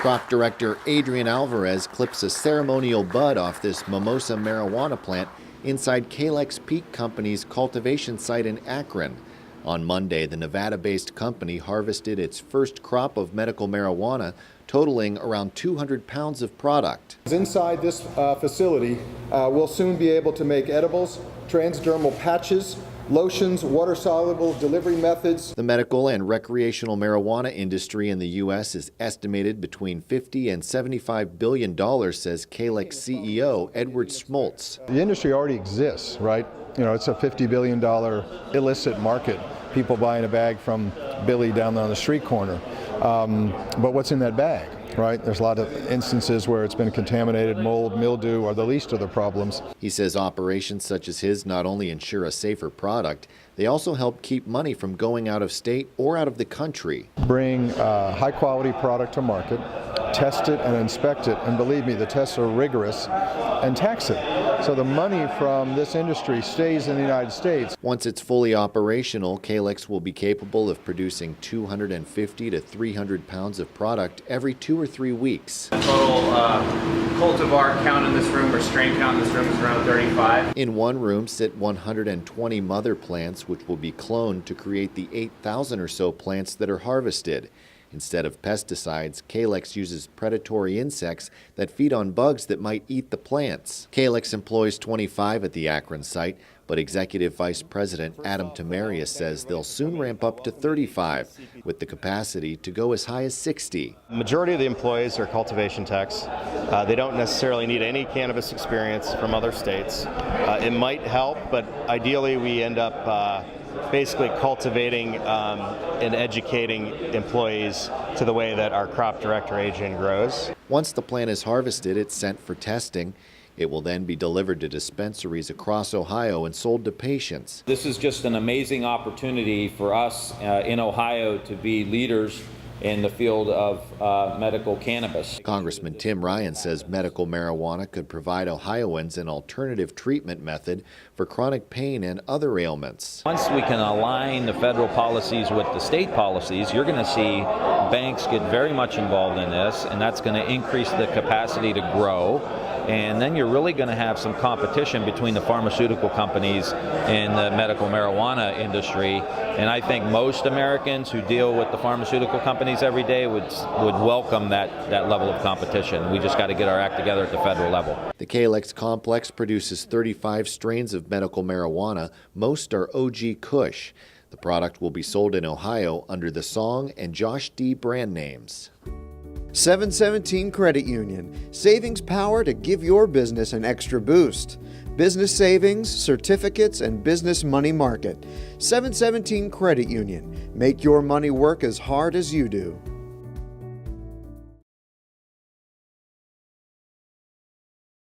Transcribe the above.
Crop director Adrian Alvarez clips a ceremonial bud off this mimosa marijuana plant inside Calyx Peak Companies' cultivation site in Akron. On Monday, the Nevada-based company harvested its first crop of medical marijuana, totaling around 200 pounds of product. Inside this facility, we'll soon be able to make edibles, transdermal patches, lotions, water-soluble delivery methods. The medical and recreational marijuana industry in the U.S. is estimated between $50 and $75 billion, says Calyx CEO Edward Schmoltz. The industry already exists, right? You know, it's a $50 billion illicit market. People buying a bag from Billy down on the street corner. But what's in that bag, right? There's a lot of instances where it's been contaminated, mold, mildew are the least of the problems. He says operations such as his not only ensure a safer product, they also help keep money from going out of state or out of the country. Bring a high-quality product to market, test it and inspect it, and believe me, the tests are rigorous, and tax it. So the money from this industry stays in the United States. Once it's fully operational, Calyx will be capable of producing 250 to 300 pounds of product every 2 or 3 weeks. The total cultivar count in this room, or strain count in this room, is around 35. In one room sit 120 mother plants, which will be cloned to create the 8,000 or so plants that are harvested. Instead of pesticides, Calyx uses predatory insects that feed on bugs that might eat the plants. Calyx employs 25 at the Akron site, but Executive Vice President Adam Tamarius says they'll soon ramp up to 35, with the capacity to go as high as 60. The majority of the employees are cultivation techs. They don't necessarily need any cannabis experience from other states. It might help, but ideally we end up basically cultivating and educating employees to the way that our crop director, Adrian, grows. Once the plant is harvested, it's sent for testing. It will then be delivered to dispensaries across Ohio and sold to patients. This is just an amazing opportunity for us in Ohio to be leaders in the field of medical cannabis. Congressman Tim Ryan says medical marijuana could provide Ohioans an alternative treatment method for chronic pain and other ailments. Once we can align the federal policies with the state policies, you're going to see banks get very much involved in this, and that's going to increase the capacity to grow. And then you're really going to have some competition between the pharmaceutical companies and the medical marijuana industry. And I think most Americans who deal with the pharmaceutical companies every day would welcome that level of competition. We just got to get our act together at the federal level. The Calyx complex produces 35 strains of medical marijuana. Most are OG Kush. The product will be sold in Ohio under the Song and Josh D brand names. 717 Credit Union, savings power to give your business an extra boost. Business savings, certificates, and business money market. 717 Credit Union, make your money work as hard as you do.